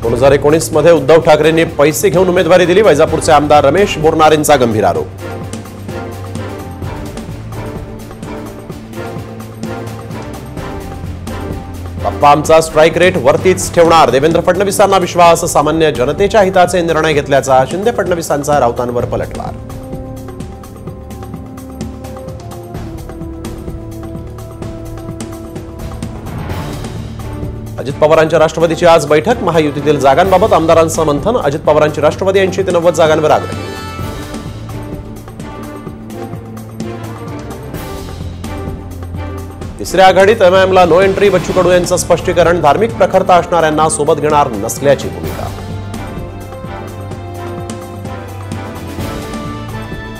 2019 मध्ये उद्धव ठाकरेंनी पैसे घेऊन उमेदवारी दिली, वैजापूरचे आमदार रमेश बोरनारेंचा गंभीर आरोप. बाप्पा आमचा स्ट्राईक रेट वरतीच ठेवणार, देवेंद्र फडणवीसांना विश्वास, सामान्य जनतेच्या हिताचे निर्णय घेतल्याचा शिंदे फडणवीसांचा राऊतांवर पलटवार. अजित पवारांच्या राष्ट्रवादीची आज बैठक, महायुतीतील जागांबाबत आमदारांचं मंथन, अजित पवारांची राष्ट्रवादी 80 ते 90 जागांवर आघाडी. तिसऱ्या आघाडीत एमआयएमला नो एंट्री, बच्चू कडू यांचं स्पष्टीकरण, धार्मिक प्रखरता असणाऱ्यांना सोबत घेणार नसल्याची भूमिका.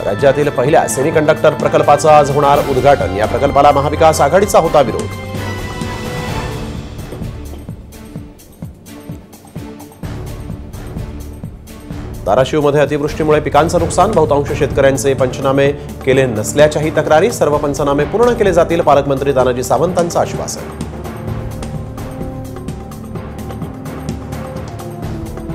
राज्यातील पहिल्या सेमीकंडक्टर प्रकल्पाचं आज होणार उद्घाटन, या प्रकल्पाला महाविकास आघाडीचा होता विरोध. धाराशिवमध्ये अतिवृष्टीमुळे पिकांचं नुकसान, बहुतांश शेतकऱ्यांचे पंचनामे केले नसल्याच्याही तक्रारी, सर्व पंचनामे पूर्ण केले जातील, पालकमंत्री तानाजी सावंतांचं आश्वासन.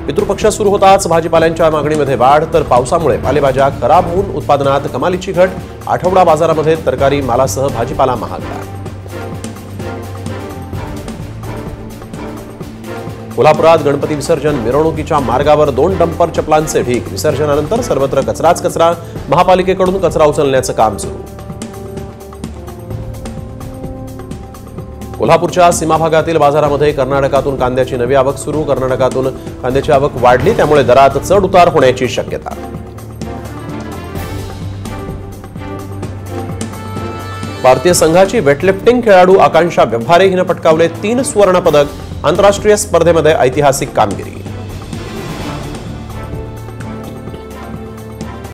पितृपक्ष सुरू होताच भाजीपाल्यांच्या मागणीमध्ये वाढ, तर पावसामुळे पालेभाज्या खराब होऊन उत्पादनात कमालीची घट, आठवडा बाजारामध्ये तरकारी मालासह भाजीपाला महागला. कोल्हापुरात गणपती विसर्जन मिरवणुकीच्या मार्गावर 2 डंपर चपलांचे ढीग, विसर्जनानंतर सर्वत्र कचराच कचरा, महापालिकेकडून कचरा उचलण्याचं काम सुरू. कोल्हापूरच्या सीमा भागातील बाजारामध्ये कर्नाटकातून कांद्याची नवी आवक सुरू, कर्नाटकातून कांद्याची आवक वाढली, त्यामुळे दरात चढ उतार होण्याची शक्यता. भारतीय संघाची वेटलिफ्टिंग खेळाडू आकांक्षा व्यवहारे हिनं पटकावले 3 सुवर्ण पदक, आंतरराष्ट्रीय स्पर्धेमध्ये ऐतिहासिक कामगिरी.